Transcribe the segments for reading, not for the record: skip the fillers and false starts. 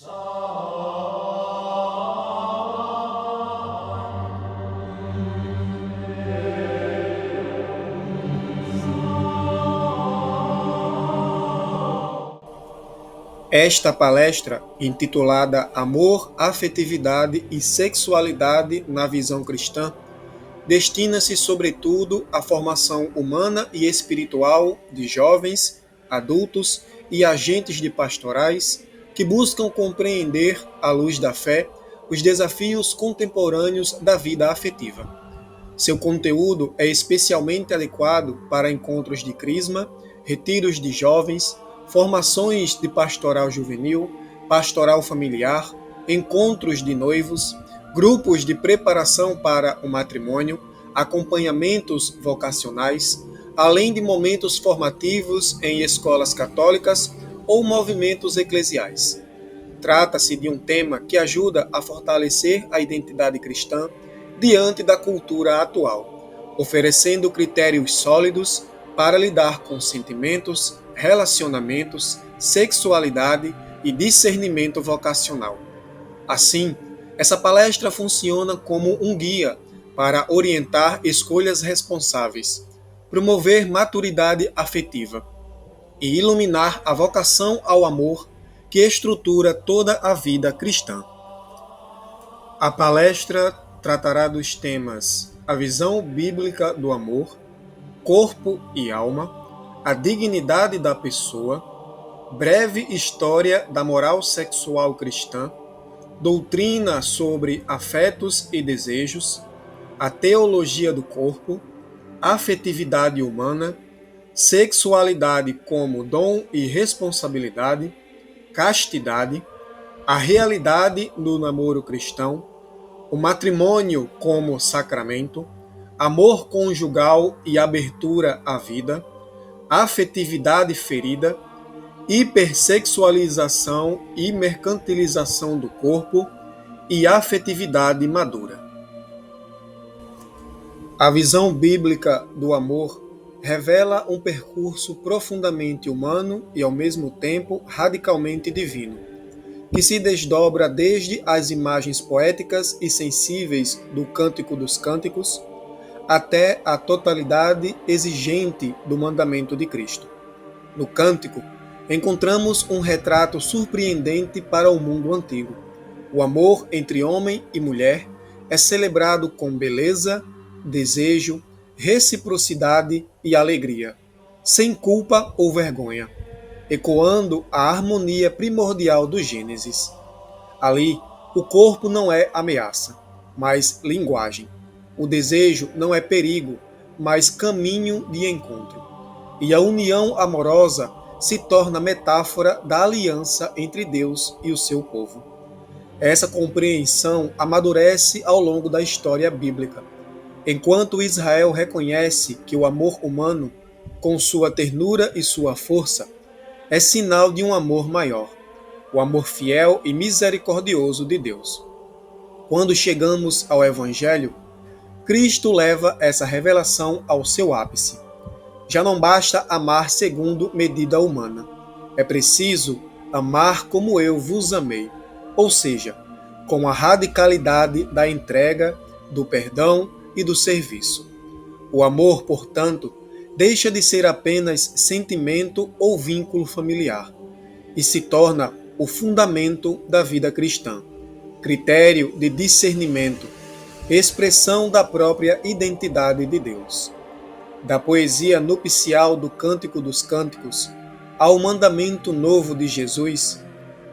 Esta palestra, intitulada Amor, Afetividade e Sexualidade na Visão Cristã, destina-se sobretudo à formação humana e espiritual de jovens, adultos e agentes de pastorais que buscam compreender, à luz da fé, os desafios contemporâneos da vida afetiva. Seu conteúdo é especialmente adequado para encontros de crisma, retiros de jovens, formações de pastoral juvenil, pastoral familiar, encontros de noivos, grupos de preparação para o matrimônio, acompanhamentos vocacionais, além de momentos formativos em escolas católicas ou movimentos eclesiais. Trata-se de um tema que ajuda a fortalecer a identidade cristã diante da cultura atual, oferecendo critérios sólidos para lidar com sentimentos, relacionamentos, sexualidade e discernimento vocacional. Assim, essa palestra funciona como um guia para orientar escolhas responsáveis, promover maturidade afetiva e iluminar a vocação ao amor que estrutura toda a vida cristã. A palestra tratará dos temas a visão bíblica do amor, corpo e alma, a dignidade da pessoa, breve história da moral sexual cristã, doutrina sobre afetos e desejos, a teologia do corpo, afetividade humana, sexualidade como dom e responsabilidade, castidade, a realidade do namoro cristão, o matrimônio como sacramento, amor conjugal e abertura à vida, afetividade ferida, hipersexualização e mercantilização do corpo e afetividade madura. A visão bíblica do amor revela um percurso profundamente humano e, ao mesmo tempo, radicalmente divino, que se desdobra desde as imagens poéticas e sensíveis do Cântico dos Cânticos até a totalidade exigente do mandamento de Cristo. No Cântico, encontramos um retrato surpreendente para o mundo antigo. O amor entre homem e mulher é celebrado com beleza, desejo, reciprocidade e alegria, sem culpa ou vergonha, ecoando a harmonia primordial do Gênesis. Ali, o corpo não é ameaça, mas linguagem. O desejo não é perigo, mas caminho de encontro. E a união amorosa se torna metáfora da aliança entre Deus e o seu povo. Essa compreensão amadurece ao longo da história bíblica, enquanto Israel reconhece que o amor humano, com sua ternura e sua força, é sinal de um amor maior, o amor fiel e misericordioso de Deus. Quando chegamos ao Evangelho, Cristo leva essa revelação ao seu ápice. Já não basta amar segundo medida humana. É preciso amar como eu vos amei, ou seja, com a radicalidade da entrega, do perdão e do serviço. O amor, portanto, deixa de ser apenas sentimento ou vínculo familiar e se torna o fundamento da vida cristã, critério de discernimento, expressão da própria identidade de Deus. Da poesia nupcial do Cântico dos Cânticos ao mandamento novo de Jesus,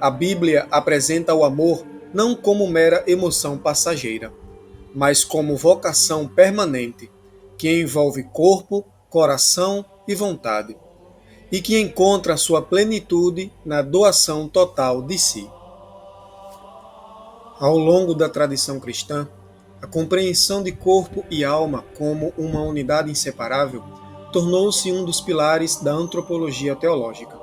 a Bíblia apresenta o amor não como mera emoção passageira, mas como vocação permanente, que envolve corpo, coração e vontade, e que encontra sua plenitude na doação total de si. Ao longo da tradição cristã, a compreensão de corpo e alma como uma unidade inseparável tornou-se um dos pilares da antropologia teológica,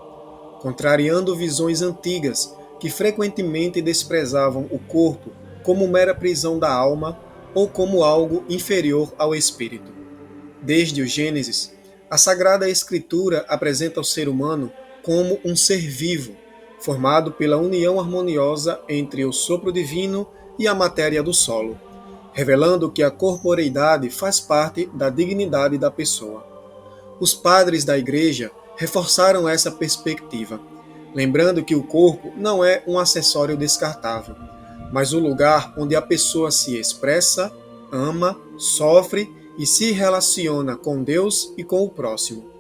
contrariando visões antigas que frequentemente desprezavam o corpo como mera prisão da alma ou como algo inferior ao espírito. Desde o Gênesis, a Sagrada Escritura apresenta o ser humano como um ser vivo, formado pela união harmoniosa entre o sopro divino e a matéria do solo, revelando que a corporeidade faz parte da dignidade da pessoa. Os padres da Igreja reforçaram essa perspectiva, lembrando que o corpo não é um acessório descartável, mas o lugar onde a pessoa se expressa, ama, sofre e se relaciona com Deus e com o próximo.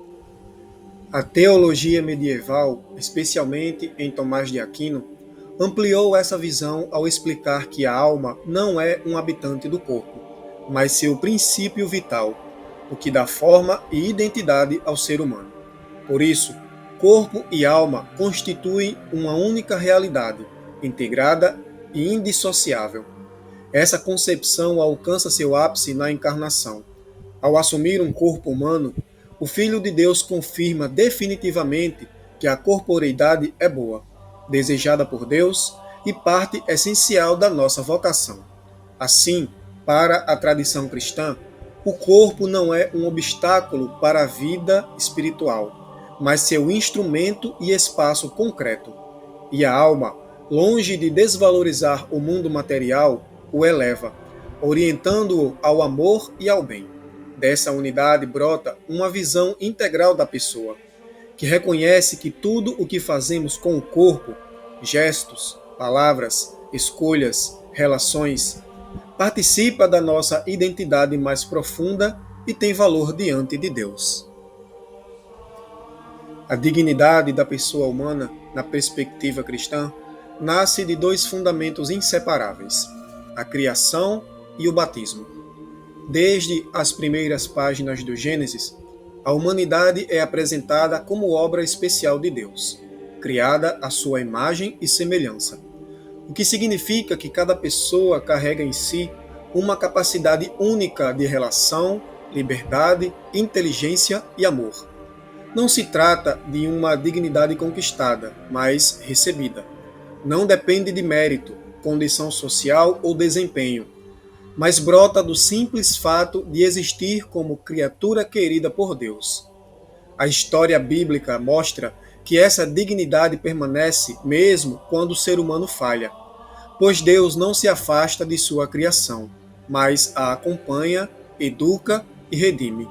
A teologia medieval, especialmente em Tomás de Aquino, ampliou essa visão ao explicar que a alma não é um habitante do corpo, mas seu princípio vital, o que dá forma e identidade ao ser humano. Por isso, corpo e alma constituem uma única realidade, integrada e indissociável. Essa concepção alcança seu ápice na encarnação. Ao assumir um corpo humano, o Filho de Deus confirma definitivamente que a corporeidade é boa, desejada por Deus e parte essencial da nossa vocação. Assim, para a tradição cristã, o corpo não é um obstáculo para a vida espiritual, mas seu instrumento e espaço concreto. E a alma, longe de desvalorizar o mundo material, o eleva, orientando-o ao amor e ao bem. Dessa unidade brota uma visão integral da pessoa, que reconhece que tudo o que fazemos com o corpo, gestos, palavras, escolhas, relações, participa da nossa identidade mais profunda e tem valor diante de Deus. A dignidade da pessoa humana, na perspectiva cristã, nasce de dois fundamentos inseparáveis: a criação e o batismo. Desde as primeiras páginas do Gênesis, a humanidade é apresentada como obra especial de Deus, criada à sua imagem e semelhança, o que significa que cada pessoa carrega em si uma capacidade única de relação, liberdade, inteligência e amor. Não se trata de uma dignidade conquistada, mas recebida. Não depende de mérito, condição social ou desempenho, mas brota do simples fato de existir como criatura querida por Deus. A história bíblica mostra que essa dignidade permanece mesmo quando o ser humano falha, pois Deus não se afasta de sua criação, mas a acompanha, educa e redime.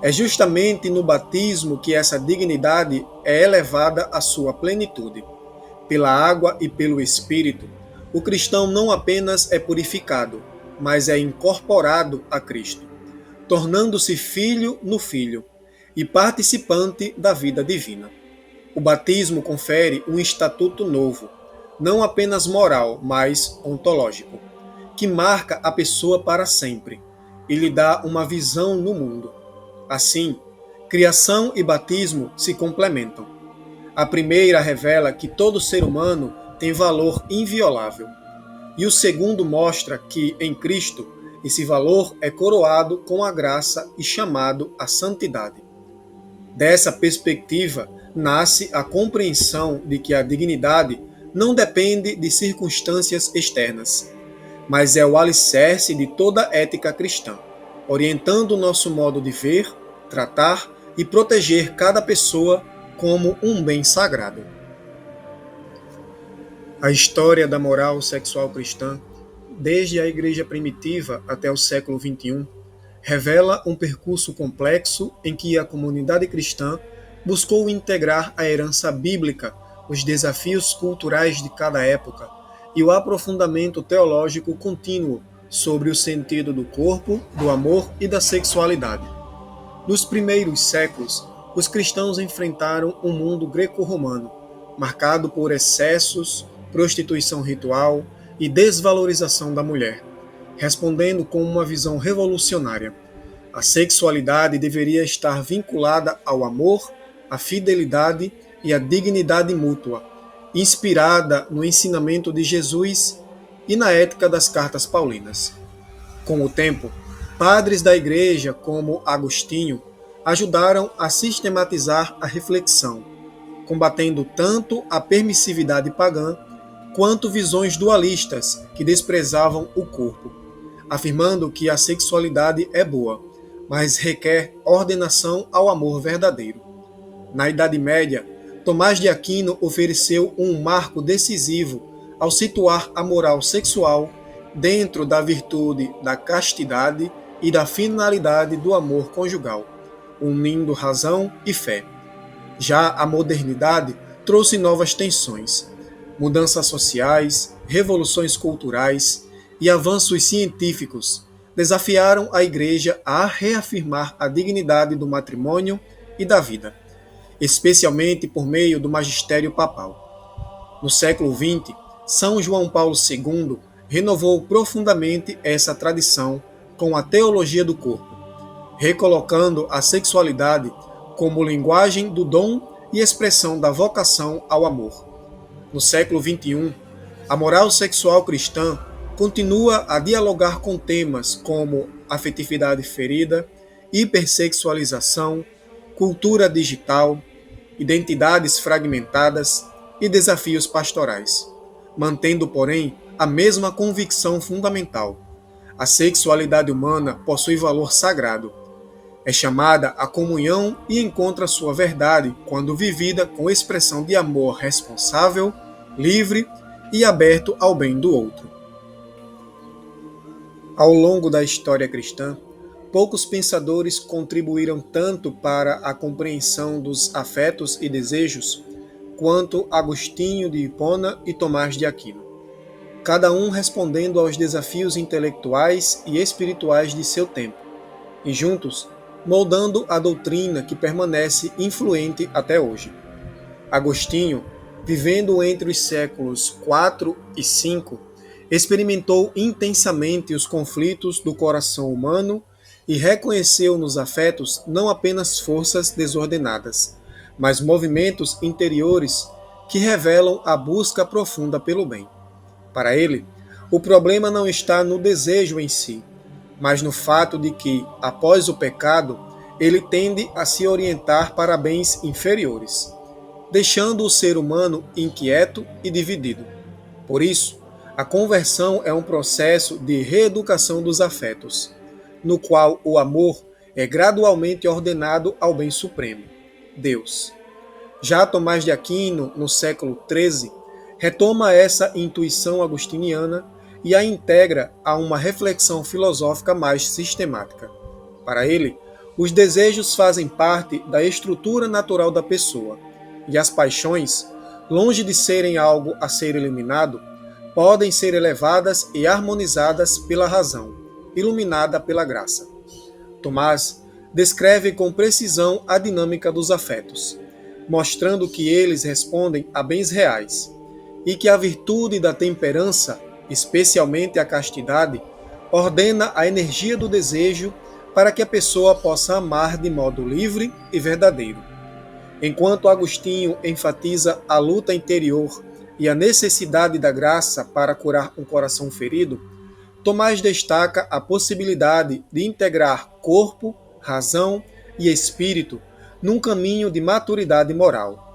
É justamente no batismo que essa dignidade é elevada à sua plenitude. Pela água e pelo Espírito, o cristão não apenas é purificado, mas é incorporado a Cristo, tornando-se filho no Filho e participante da vida divina. O batismo confere um estatuto novo, não apenas moral, mas ontológico, que marca a pessoa para sempre e lhe dá uma visão no mundo. Assim, criação e batismo se complementam. A primeira revela que todo ser humano tem valor inviolável, e o segundo mostra que, em Cristo, esse valor é coroado com a graça e chamado à santidade. Dessa perspectiva, nasce a compreensão de que a dignidade não depende de circunstâncias externas, mas é o alicerce de toda a ética cristã, orientando o nosso modo de ver, tratar e proteger cada pessoa como um bem sagrado. A história da moral sexual cristã, desde a Igreja primitiva até o século XXI, revela um percurso complexo em que a comunidade cristã buscou integrar a herança bíblica, os desafios culturais de cada época e o aprofundamento teológico contínuo sobre o sentido do corpo, do amor e da sexualidade. Nos primeiros séculos, os cristãos enfrentaram um mundo greco-romano, marcado por excessos, prostituição ritual e desvalorização da mulher, respondendo com uma visão revolucionária. A sexualidade deveria estar vinculada ao amor, à fidelidade e à dignidade mútua, inspirada no ensinamento de Jesus e na ética das cartas paulinas. Com o tempo, padres da Igreja como Agostinho ajudaram a sistematizar a reflexão, combatendo tanto a permissividade pagã quanto visões dualistas que desprezavam o corpo, afirmando que a sexualidade é boa, mas requer ordenação ao amor verdadeiro. Na Idade Média, Tomás de Aquino ofereceu um marco decisivo ao situar a moral sexual dentro da virtude da castidade e da finalidade do amor conjugal, unindo razão e fé. Já a modernidade trouxe novas tensões, mudanças sociais, revoluções culturais e avanços científicos desafiaram a Igreja a reafirmar a dignidade do matrimônio e da vida, especialmente por meio do magistério papal. No século XX, São João Paulo II renovou profundamente essa tradição com a teologia do corpo, recolocando a sexualidade como linguagem do dom e expressão da vocação ao amor. No século XXI, a moral sexual cristã continua a dialogar com temas como afetividade ferida, hipersexualização, cultura digital, identidades fragmentadas e desafios pastorais, mantendo, porém, a mesma convicção fundamental. A sexualidade humana possui valor sagrado. É chamada à comunhão e encontra sua verdade quando vivida com expressão de amor responsável, livre e aberto ao bem do outro. Ao longo da história cristã, poucos pensadores contribuíram tanto para a compreensão dos afetos e desejos quanto Agostinho de Hipona e Tomás de Aquino, cada um respondendo aos desafios intelectuais e espirituais de seu tempo, e juntos moldando a doutrina que permanece influente até hoje. Agostinho, vivendo entre os séculos IV e V, experimentou intensamente os conflitos do coração humano e reconheceu nos afetos não apenas forças desordenadas, mas movimentos interiores que revelam a busca profunda pelo bem. Para ele, o problema não está no desejo em si, mas no fato de que, após o pecado, ele tende a se orientar para bens inferiores, deixando o ser humano inquieto e dividido. Por isso, a conversão é um processo de reeducação dos afetos, no qual o amor é gradualmente ordenado ao bem supremo, Deus. Já Tomás de Aquino, no século XIII, retoma essa intuição agostiniana e a integra a uma reflexão filosófica mais sistemática. Para ele, os desejos fazem parte da estrutura natural da pessoa, e as paixões, longe de serem algo a ser eliminado, podem ser elevadas e harmonizadas pela razão, iluminada pela graça. Tomás descreve com precisão a dinâmica dos afetos, mostrando que eles respondem a bens reais, e que a virtude da temperança, especialmente a castidade, ordena a energia do desejo para que a pessoa possa amar de modo livre e verdadeiro. Enquanto Agostinho enfatiza a luta interior e a necessidade da graça para curar um coração ferido, Tomás destaca a possibilidade de integrar corpo, razão e espírito num caminho de maturidade moral.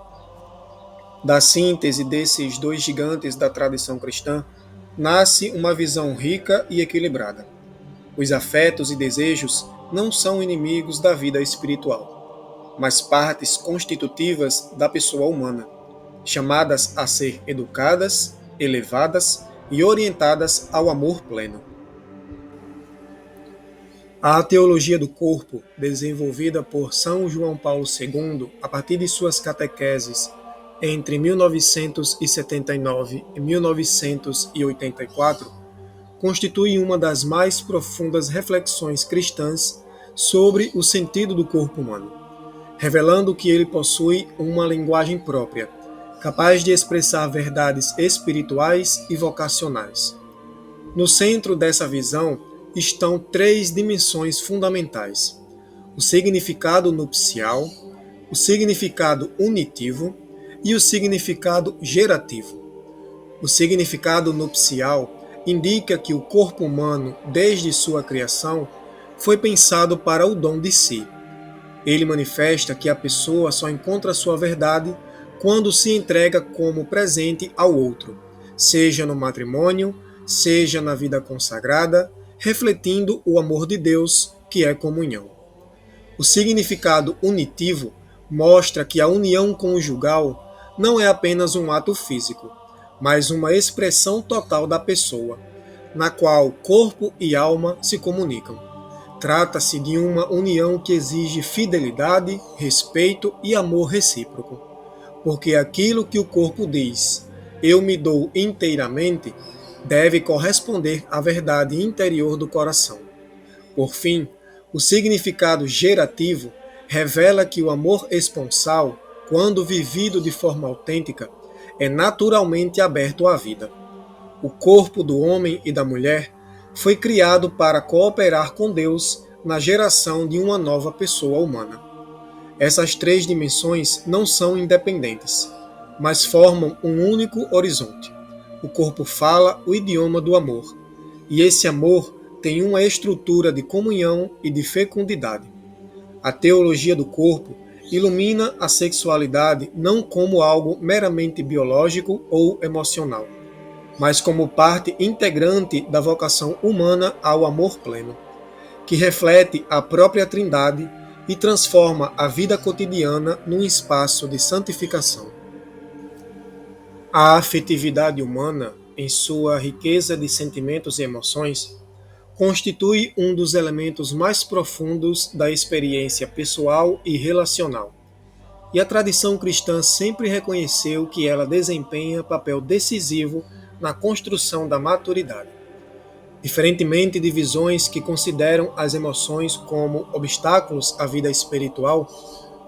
Da síntese desses dois gigantes da tradição cristã, nasce uma visão rica e equilibrada. Os afetos e desejos não são inimigos da vida espiritual, mas partes constitutivas da pessoa humana, chamadas a ser educadas, elevadas e orientadas ao amor pleno. A teologia do corpo, desenvolvida por São João Paulo II a partir de suas catequeses entre 1979 e 1984, constitui uma das mais profundas reflexões cristãs sobre o sentido do corpo humano, revelando que ele possui uma linguagem própria, capaz de expressar verdades espirituais e vocacionais. No centro dessa visão estão três dimensões fundamentais: o significado nupcial, o significado unitivo e o significado gerativo. O significado nupcial indica que o corpo humano, desde sua criação, foi pensado para o dom de si. Ele manifesta que a pessoa só encontra sua verdade quando se entrega como presente ao outro, seja no matrimônio, seja na vida consagrada, refletindo o amor de Deus, que é comunhão. O significado unitivo mostra que a união conjugal não é apenas um ato físico, mas uma expressão total da pessoa, na qual corpo e alma se comunicam. Trata-se de uma união que exige fidelidade, respeito e amor recíproco, porque aquilo que o corpo diz, eu me dou inteiramente, deve corresponder à verdade interior do coração. Por fim, o significado gerativo revela que o amor esponsal, quando vivido de forma autêntica, é naturalmente aberto à vida. O corpo do homem e da mulher foi criado para cooperar com Deus na geração de uma nova pessoa humana. Essas três dimensões não são independentes, mas formam um único horizonte. O corpo fala o idioma do amor, e esse amor tem uma estrutura de comunhão e de fecundidade. A teologia do corpo ilumina a sexualidade não como algo meramente biológico ou emocional, mas como parte integrante da vocação humana ao amor pleno, que reflete a própria Trindade e transforma a vida cotidiana num espaço de santificação. A afetividade humana, em sua riqueza de sentimentos e emoções, constitui um dos elementos mais profundos da experiência pessoal e relacional. E a tradição cristã sempre reconheceu que ela desempenha papel decisivo na construção da maturidade. Diferentemente de visões que consideram as emoções como obstáculos à vida espiritual,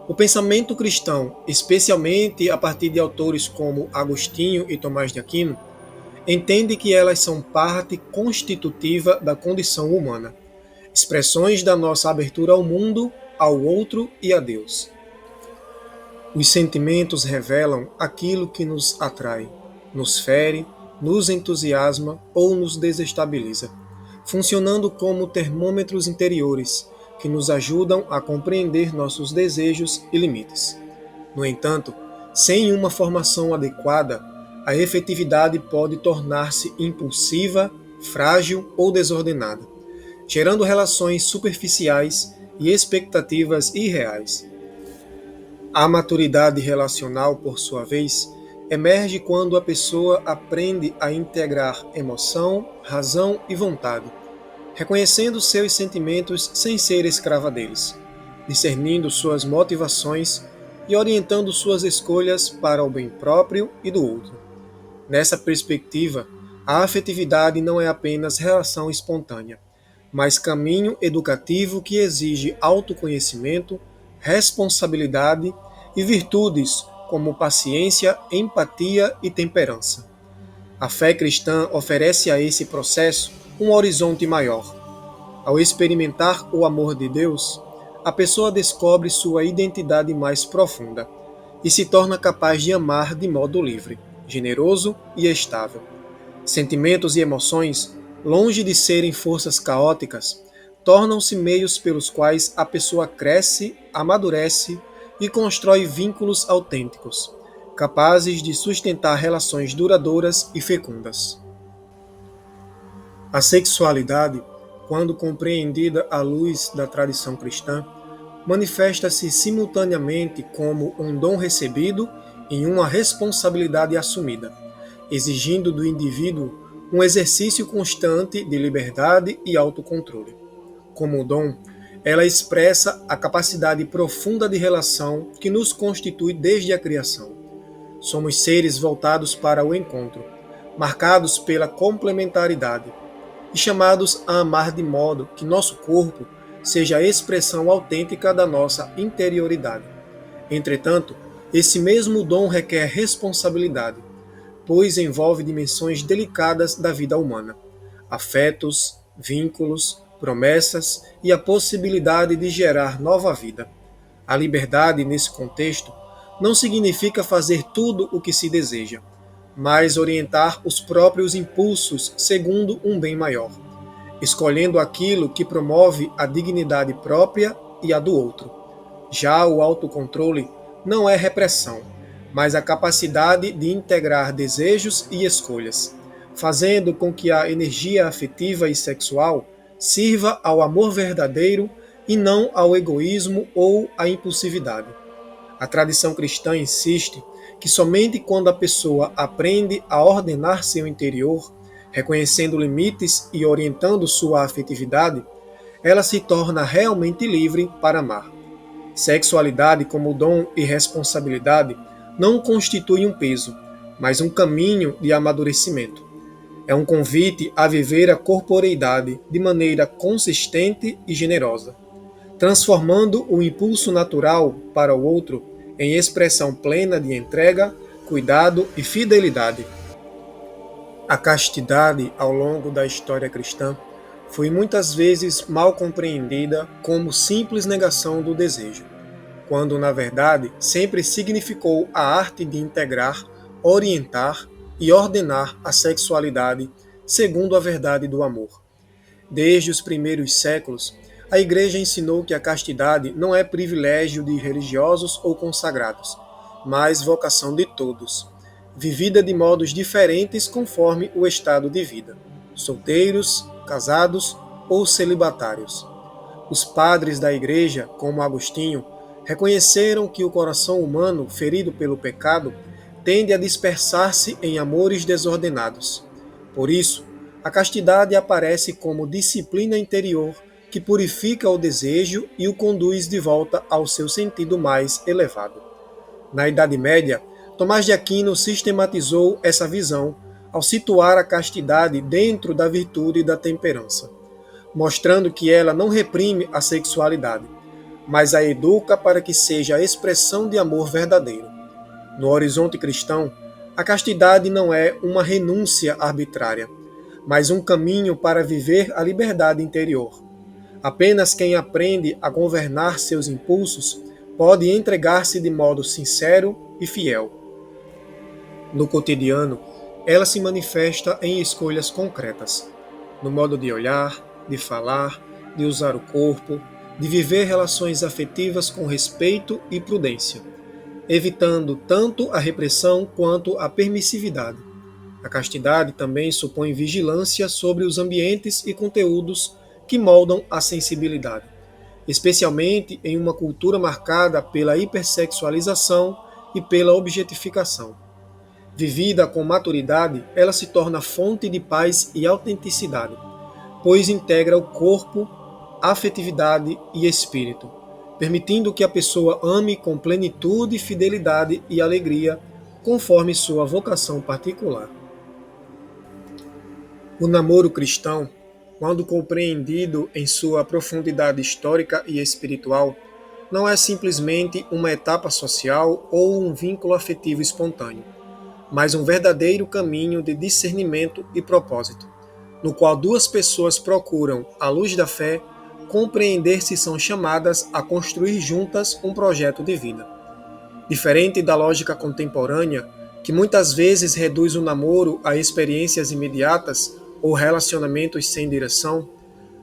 o pensamento cristão, especialmente a partir de autores como Agostinho e Tomás de Aquino, entende que elas são parte constitutiva da condição humana, expressões da nossa abertura ao mundo, ao outro e a Deus. Os sentimentos revelam aquilo que nos atrai, nos fere, nos entusiasma ou nos desestabiliza, funcionando como termômetros interiores que nos ajudam a compreender nossos desejos e limites. No entanto, sem uma formação adequada, a efetividade pode tornar-se impulsiva, frágil ou desordenada, gerando relações superficiais e expectativas irreais. A maturidade relacional, por sua vez, emerge quando a pessoa aprende a integrar emoção, razão e vontade, reconhecendo seus sentimentos sem ser escrava deles, discernindo suas motivações e orientando suas escolhas para o bem próprio e do outro. Nessa perspectiva, a afetividade não é apenas relação espontânea, mas caminho educativo que exige autoconhecimento, responsabilidade e virtudes como paciência, empatia e temperança. A fé cristã oferece a esse processo um horizonte maior. Ao experimentar o amor de Deus, a pessoa descobre sua identidade mais profunda e se torna capaz de amar de modo livre, generoso e estável. Sentimentos e emoções, longe de serem forças caóticas, tornam-se meios pelos quais a pessoa cresce, amadurece e constrói vínculos autênticos, capazes de sustentar relações duradouras e fecundas. A sexualidade, quando compreendida à luz da tradição cristã, manifesta-se simultaneamente como um dom recebido e uma responsabilidade assumida, exigindo do indivíduo um exercício constante de liberdade e autocontrole. Como dom, ela expressa a capacidade profunda de relação que nos constitui desde a criação. Somos seres voltados para o encontro, marcados pela complementaridade e chamados a amar de modo que nosso corpo seja a expressão autêntica da nossa interioridade. Entretanto, esse mesmo dom requer responsabilidade, pois envolve dimensões delicadas da vida humana, afetos, vínculos, promessas e a possibilidade de gerar nova vida. A liberdade, nesse contexto, não significa fazer tudo o que se deseja, mas orientar os próprios impulsos segundo um bem maior, escolhendo aquilo que promove a dignidade própria e a do outro. Já o autocontrole não é repressão, mas a capacidade de integrar desejos e escolhas, fazendo com que a energia afetiva e sexual sirva ao amor verdadeiro e não ao egoísmo ou à impulsividade. A tradição cristã insiste que somente quando a pessoa aprende a ordenar seu interior, reconhecendo limites e orientando sua afetividade, ela se torna realmente livre para amar. Sexualidade como dom e responsabilidade não constitui um peso, mas um caminho de amadurecimento. É um convite a viver a corporeidade de maneira consistente e generosa, transformando o impulso natural para o outro em expressão plena de entrega, cuidado e fidelidade. A castidade, ao longo da história cristã, foi muitas vezes mal compreendida como simples negação do desejo, quando, na verdade, sempre significou a arte de integrar, orientar e ordenar a sexualidade segundo a verdade do amor. Desde os primeiros séculos, a Igreja ensinou que a castidade não é privilégio de religiosos ou consagrados, mas vocação de todos, vivida de modos diferentes conforme o estado de vida, solteiros, casados ou celibatários. Os padres da Igreja, como Agostinho, reconheceram que o coração humano, ferido pelo pecado, tende a dispersar-se em amores desordenados. Por isso, a castidade aparece como disciplina interior que purifica o desejo e o conduz de volta ao seu sentido mais elevado. Na Idade Média, Tomás de Aquino sistematizou essa visão ao situar a castidade dentro da virtude da temperança, mostrando que ela não reprime a sexualidade, mas a educa para que seja a expressão de amor verdadeiro. No horizonte cristão, a castidade não é uma renúncia arbitrária, mas um caminho para viver a liberdade interior. Apenas quem aprende a governar seus impulsos pode entregar-se de modo sincero e fiel. No cotidiano, ela se manifesta em escolhas concretas, no modo de olhar, de falar, de usar o corpo, de viver relações afetivas com respeito e prudência, evitando tanto a repressão quanto a permissividade. A castidade também supõe vigilância sobre os ambientes e conteúdos que moldam a sensibilidade, especialmente em uma cultura marcada pela hipersexualização e pela objetificação. Vivida com maturidade, ela se torna fonte de paz e autenticidade, pois integra o corpo, afetividade e espírito, permitindo que a pessoa ame com plenitude, fidelidade e alegria, conforme sua vocação particular. O namoro cristão, quando compreendido em sua profundidade histórica e espiritual, não é simplesmente uma etapa social ou um vínculo afetivo espontâneo, mas um verdadeiro caminho de discernimento e propósito, no qual duas pessoas procuram, à luz da fé, compreender se são chamadas a construir juntas um projeto de vida. Diferente da lógica contemporânea, que muitas vezes reduz o namoro a experiências imediatas ou relacionamentos sem direção,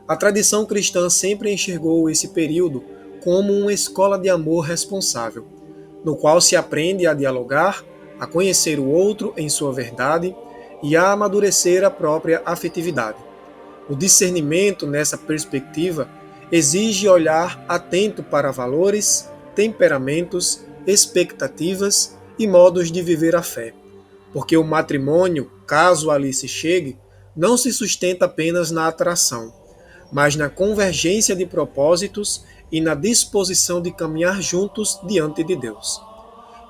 a tradição cristã sempre enxergou esse período como uma escola de amor responsável, no qual se aprende a dialogar, a conhecer o outro em sua verdade e a amadurecer a própria afetividade. O discernimento nessa perspectiva exige olhar atento para valores, temperamentos, expectativas e modos de viver a fé, porque o matrimônio, caso ali se chegue, não se sustenta apenas na atração, mas na convergência de propósitos e na disposição de caminhar juntos diante de Deus.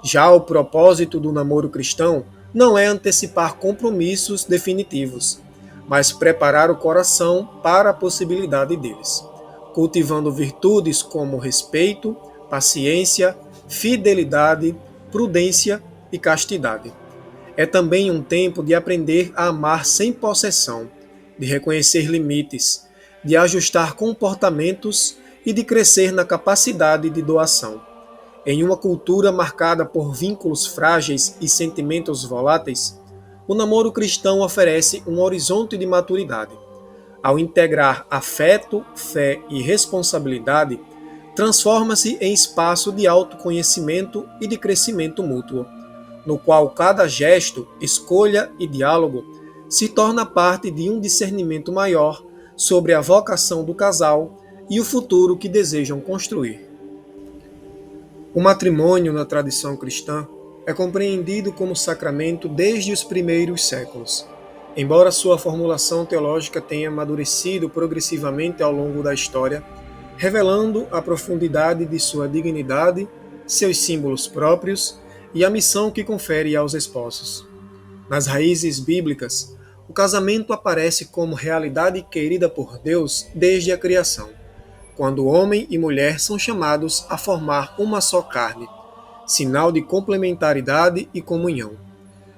Já o propósito do namoro cristão não é antecipar compromissos definitivos, mas preparar o coração para a possibilidade deles, cultivando virtudes como respeito, paciência, fidelidade, prudência e castidade. É também um tempo de aprender a amar sem possessão, de reconhecer limites, de ajustar comportamentos e de crescer na capacidade de doação. Em uma cultura marcada por vínculos frágeis e sentimentos voláteis, o namoro cristão oferece um horizonte de maturidade. Ao integrar afeto, fé e responsabilidade, transforma-se em espaço de autoconhecimento e de crescimento mútuo, no qual cada gesto, escolha e diálogo se torna parte de um discernimento maior sobre a vocação do casal e o futuro que desejam construir. O matrimônio na tradição cristã é compreendido como sacramento desde os primeiros séculos. Embora sua formulação teológica tenha amadurecido progressivamente ao longo da história, revelando a profundidade de sua dignidade, seus símbolos próprios e a missão que confere aos esposos. Nas raízes bíblicas, o casamento aparece como realidade querida por Deus desde a criação, quando homem e mulher são chamados a formar uma só carne, sinal de complementaridade e comunhão.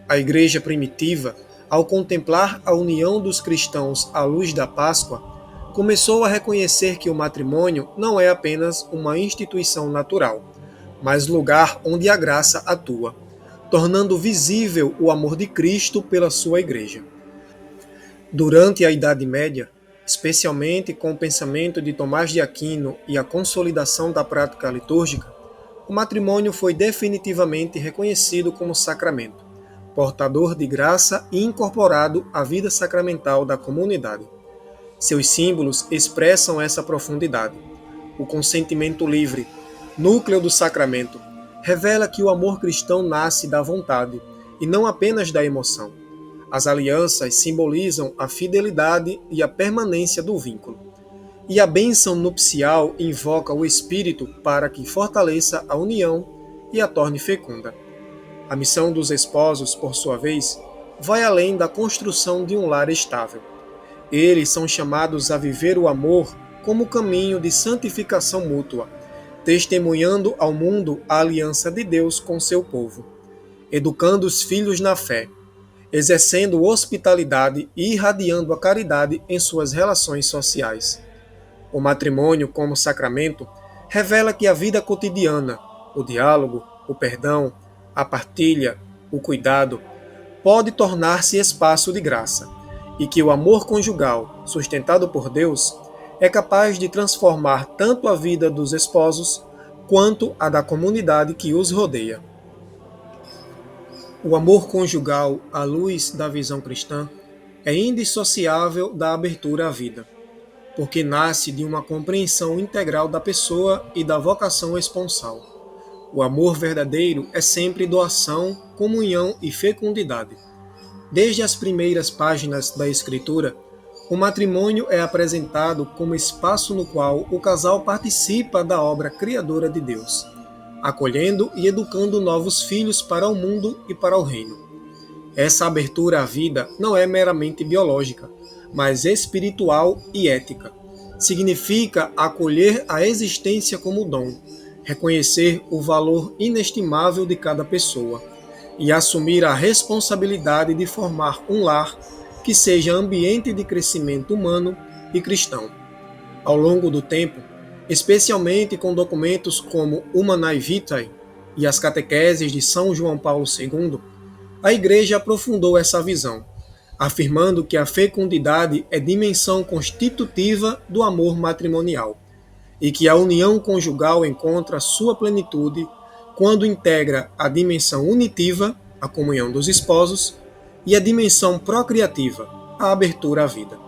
A Igreja primitiva, ao contemplar a união dos cristãos à luz da Páscoa, começou a reconhecer que o matrimônio não é apenas uma instituição natural, mas lugar onde a graça atua, tornando visível o amor de Cristo pela sua Igreja. Durante a Idade Média, especialmente com o pensamento de Tomás de Aquino e a consolidação da prática litúrgica, o matrimônio foi definitivamente reconhecido como sacramento, portador de graça e incorporado à vida sacramental da comunidade. Seus símbolos expressam essa profundidade. O consentimento livre, núcleo do sacramento, revela que o amor cristão nasce da vontade e não apenas da emoção. As alianças simbolizam a fidelidade e a permanência do vínculo. E a bênção nupcial invoca o Espírito para que fortaleça a união e a torne fecunda. A missão dos esposos, por sua vez, vai além da construção de um lar estável. Eles são chamados a viver o amor como caminho de santificação mútua, testemunhando ao mundo a aliança de Deus com seu povo, educando os filhos na fé, exercendo hospitalidade e irradiando a caridade em suas relações sociais. O matrimônio como sacramento revela que a vida cotidiana, o diálogo, o perdão, a partilha, o cuidado, pode tornar-se espaço de graça, e que o amor conjugal, sustentado por Deus, é capaz de transformar tanto a vida dos esposos quanto a da comunidade que os rodeia. O amor conjugal, à luz da visão cristã, é indissociável da abertura à vida, porque nasce de uma compreensão integral da pessoa e da vocação esponsal. O amor verdadeiro é sempre doação, comunhão e fecundidade. Desde as primeiras páginas da Escritura, o matrimônio é apresentado como espaço no qual o casal participa da obra criadora de Deus, acolhendo e educando novos filhos para o mundo e para o reino. Essa abertura à vida não é meramente biológica, mas espiritual e ética. Significa acolher a existência como dom, reconhecer o valor inestimável de cada pessoa e assumir a responsabilidade de formar um lar que seja ambiente de crescimento humano e cristão. Ao longo do tempo, especialmente com documentos como Humanae Vitae e as catequeses de São João Paulo II, a Igreja aprofundou essa visão, afirmando que a fecundidade é dimensão constitutiva do amor matrimonial e que a união conjugal encontra sua plenitude quando integra a dimensão unitiva, a comunhão dos esposos, e a dimensão procriativa, a abertura à vida.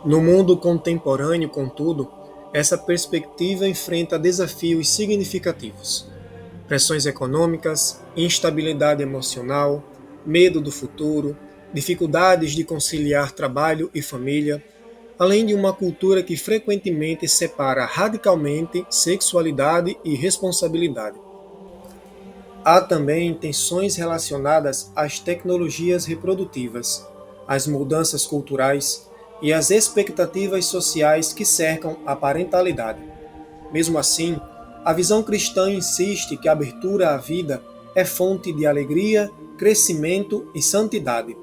No mundo contemporâneo, contudo, essa perspectiva enfrenta desafios significativos: pressões econômicas, instabilidade emocional, medo do futuro, dificuldades de conciliar trabalho e família, além de uma cultura que frequentemente separa radicalmente sexualidade e responsabilidade. Há também tensões relacionadas às tecnologias reprodutivas, às mudanças culturais e às expectativas sociais que cercam a parentalidade. Mesmo assim, a visão cristã insiste que a abertura à vida é fonte de alegria, crescimento e santidade,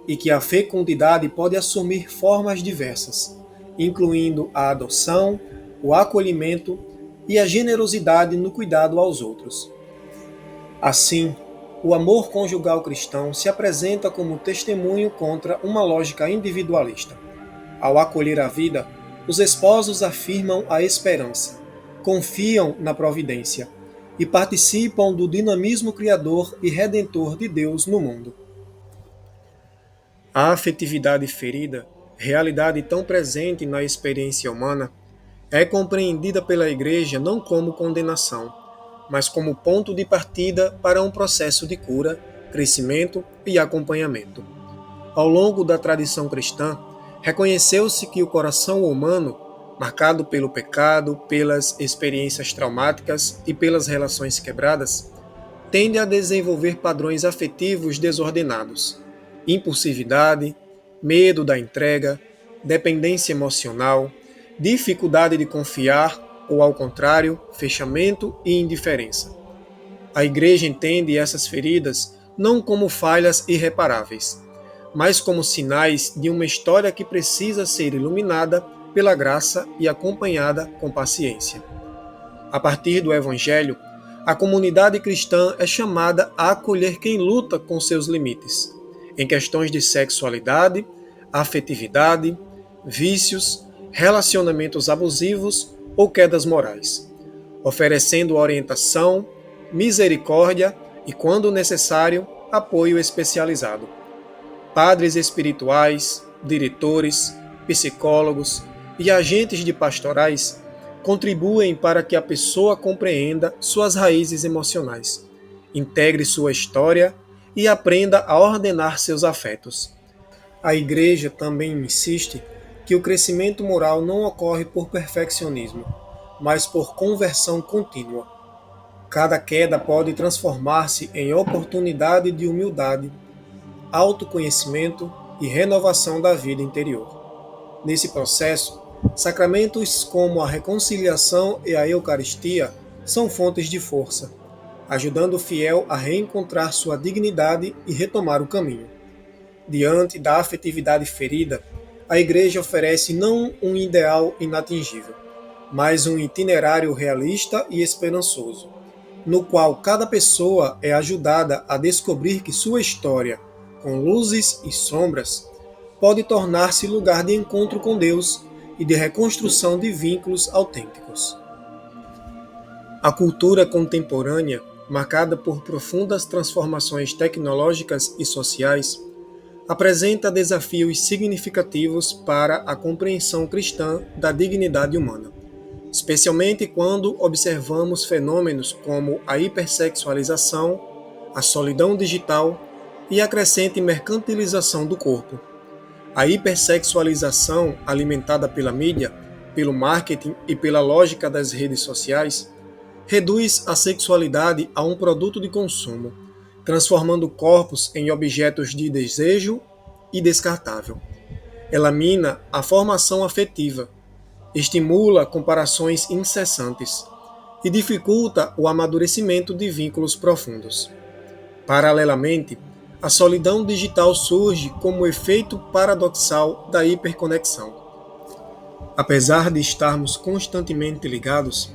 e que a fecundidade pode assumir formas diversas, incluindo a adoção, o acolhimento e a generosidade no cuidado aos outros. Assim, o amor conjugal cristão se apresenta como testemunho contra uma lógica individualista. Ao acolher a vida, os esposos afirmam a esperança, confiam na providência e participam do dinamismo criador e redentor de Deus no mundo. A afetividade ferida, realidade tão presente na experiência humana, é compreendida pela Igreja não como condenação, mas como ponto de partida para um processo de cura, crescimento e acompanhamento. Ao longo da tradição cristã, reconheceu-se que o coração humano, marcado pelo pecado, pelas experiências traumáticas e pelas relações quebradas, tende a desenvolver padrões afetivos desordenados, impulsividade, medo da entrega, dependência emocional, dificuldade de confiar ou, ao contrário, fechamento e indiferença. A Igreja entende essas feridas não como falhas irreparáveis, mas como sinais de uma história que precisa ser iluminada pela graça e acompanhada com paciência. A partir do Evangelho, a comunidade cristã é chamada a acolher quem luta com seus limites, em questões de sexualidade, afetividade, vícios, relacionamentos abusivos ou quedas morais, oferecendo orientação, misericórdia e, quando necessário, apoio especializado. Padres espirituais, diretores, psicólogos e agentes de pastorais contribuem para que a pessoa compreenda suas raízes emocionais, integre sua história e aprenda a ordenar seus afetos. A Igreja também insiste que o crescimento moral não ocorre por perfeccionismo, mas por conversão contínua. Cada queda pode transformar-se em oportunidade de humildade, autoconhecimento e renovação da vida interior. Nesse processo, sacramentos como a reconciliação e a Eucaristia são fontes de força, ajudando o fiel a reencontrar sua dignidade e retomar o caminho. Diante da afetividade ferida, a Igreja oferece não um ideal inatingível, mas um itinerário realista e esperançoso, no qual cada pessoa é ajudada a descobrir que sua história, com luzes e sombras, pode tornar-se lugar de encontro com Deus e de reconstrução de vínculos autênticos. A cultura contemporânea, marcada por profundas transformações tecnológicas e sociais, apresenta desafios significativos para a compreensão cristã da dignidade humana, especialmente quando observamos fenômenos como a hipersexualização, a solidão digital e a crescente mercantilização do corpo. A hipersexualização, alimentada pela mídia, pelo marketing e pela lógica das redes sociais, reduz a sexualidade a um produto de consumo, transformando corpos em objetos de desejo e descartável. Ela mina a formação afetiva, estimula comparações incessantes e dificulta o amadurecimento de vínculos profundos. Paralelamente, a solidão digital surge como efeito paradoxal da hiperconexão. Apesar de estarmos constantemente ligados,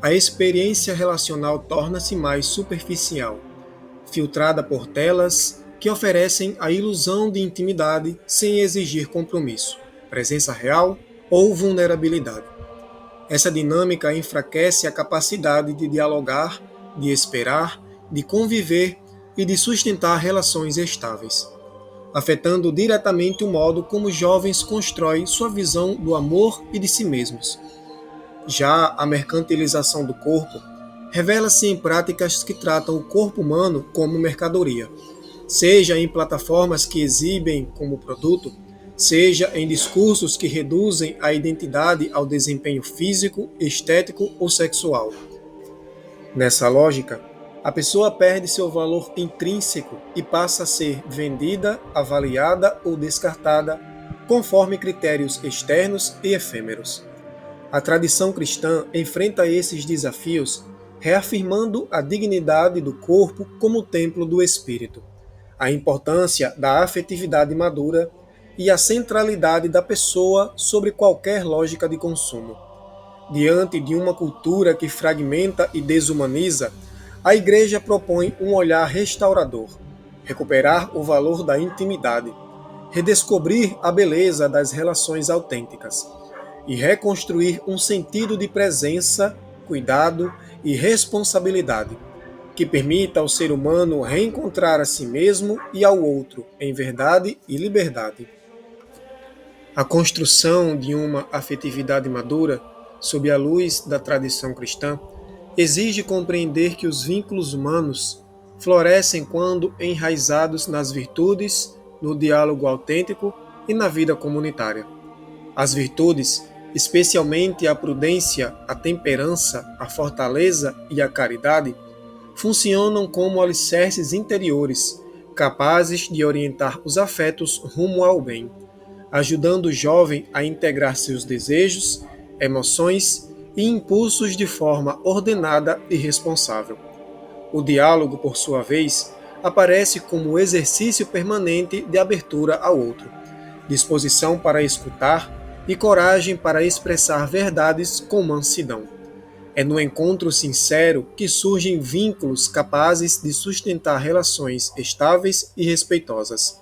a experiência relacional torna-se mais superficial, filtrada por telas que oferecem a ilusão de intimidade sem exigir compromisso, presença real ou vulnerabilidade. Essa dinâmica enfraquece a capacidade de dialogar, de esperar, de conviver e de sustentar relações estáveis, afetando diretamente o modo como jovens constroem sua visão do amor e de si mesmos. Já a mercantilização do corpo revela-se em práticas que tratam o corpo humano como mercadoria, seja em plataformas que exibem como produto, seja em discursos que reduzem a identidade ao desempenho físico, estético ou sexual. Nessa lógica, a pessoa perde seu valor intrínseco e passa a ser vendida, avaliada ou descartada conforme critérios externos e efêmeros. A tradição cristã enfrenta esses desafios reafirmando a dignidade do corpo como templo do espírito, a importância da afetividade madura e a centralidade da pessoa sobre qualquer lógica de consumo. Diante de uma cultura que fragmenta e desumaniza, a Igreja propõe um olhar restaurador, recuperar o valor da intimidade, redescobrir a beleza das relações autênticas e reconstruir um sentido de presença, cuidado e responsabilidade, que permita ao ser humano reencontrar a si mesmo e ao outro em verdade e liberdade. A construção de uma afetividade madura, sob a luz da tradição cristã, exige compreender que os vínculos humanos florescem quando enraizados nas virtudes, no diálogo autêntico e na vida comunitária. As virtudes, especialmente a prudência, a temperança, a fortaleza e a caridade, funcionam como alicerces interiores, capazes de orientar os afetos rumo ao bem, ajudando o jovem a integrar seus desejos, emoções e impulsos de forma ordenada e responsável. O diálogo, por sua vez, aparece como exercício permanente de abertura ao outro, disposição para escutar e coragem para expressar verdades com mansidão. É no encontro sincero que surgem vínculos capazes de sustentar relações estáveis e respeitosas.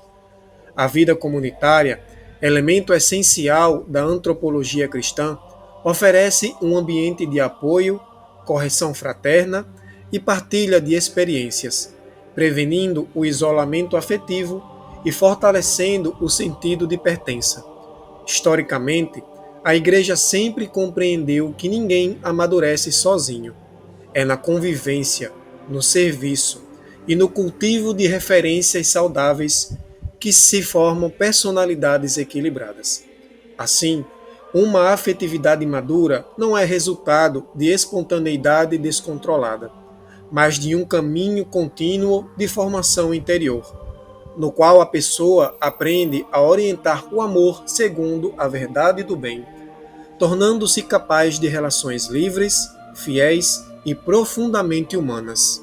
A vida comunitária, elemento essencial da antropologia cristã, oferece um ambiente de apoio, correção fraterna e partilha de experiências, prevenindo o isolamento afetivo e fortalecendo o sentido de pertença. Historicamente, a Igreja sempre compreendeu que ninguém amadurece sozinho. É na convivência, no serviço e no cultivo de referências saudáveis que se formam personalidades equilibradas. Assim, uma afetividade madura não é resultado de espontaneidade descontrolada, mas de um caminho contínuo de formação interior, no qual a pessoa aprende a orientar o amor segundo a verdade do bem, tornando-se capaz de relações livres, fiéis e profundamente humanas.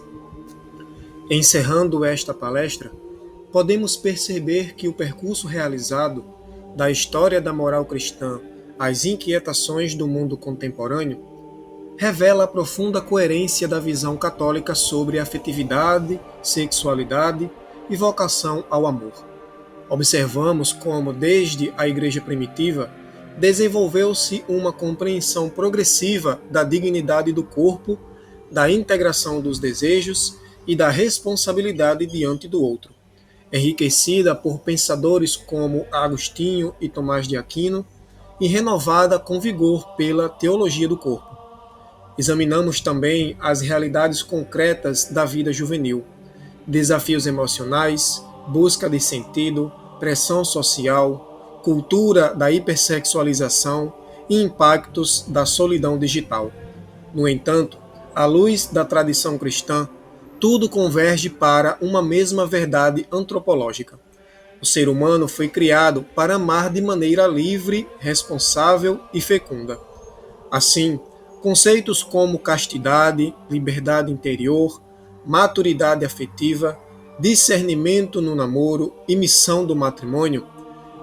Encerrando esta palestra, podemos perceber que o percurso realizado da história da moral cristã às inquietações do mundo contemporâneo revela a profunda coerência da visão católica sobre afetividade, sexualidade e vocação ao amor. Observamos como, desde a Igreja primitiva, desenvolveu-se uma compreensão progressiva da dignidade do corpo, da integração dos desejos e da responsabilidade diante do outro, enriquecida por pensadores como Agostinho e Tomás de Aquino e renovada com vigor pela teologia do corpo. Examinamos também as realidades concretas da vida juvenil, desafios emocionais, busca de sentido, pressão social, cultura da hipersexualização e impactos da solidão digital. No entanto, à luz da tradição cristã, tudo converge para uma mesma verdade antropológica. O ser humano foi criado para amar de maneira livre, responsável e fecunda. Assim, conceitos como castidade, liberdade interior, maturidade afetiva, discernimento no namoro e missão do matrimônio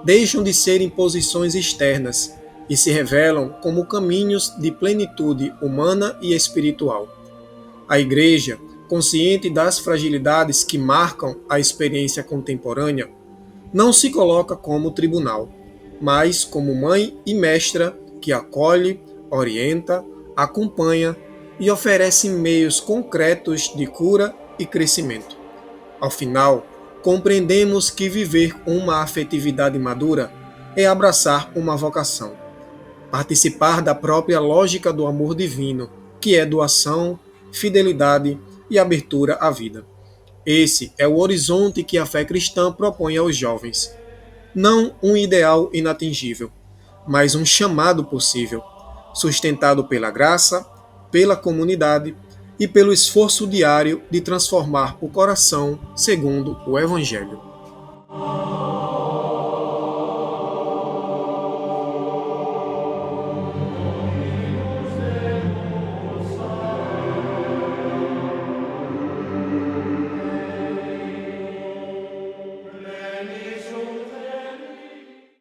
deixam de ser imposições externas e se revelam como caminhos de plenitude humana e espiritual. A Igreja, consciente das fragilidades que marcam a experiência contemporânea, não se coloca como tribunal, mas como mãe e mestra que acolhe, orienta, acompanha e oferece meios concretos de cura e crescimento. Ao final, compreendemos que viver uma afetividade madura é abraçar uma vocação, participar da própria lógica do amor divino, que é doação, fidelidade e abertura à vida. Esse é o horizonte que a fé cristã propõe aos jovens. Não um ideal inatingível, mas um chamado possível, sustentado pela graça, pela comunidade e pelo esforço diário de transformar o coração segundo o Evangelho.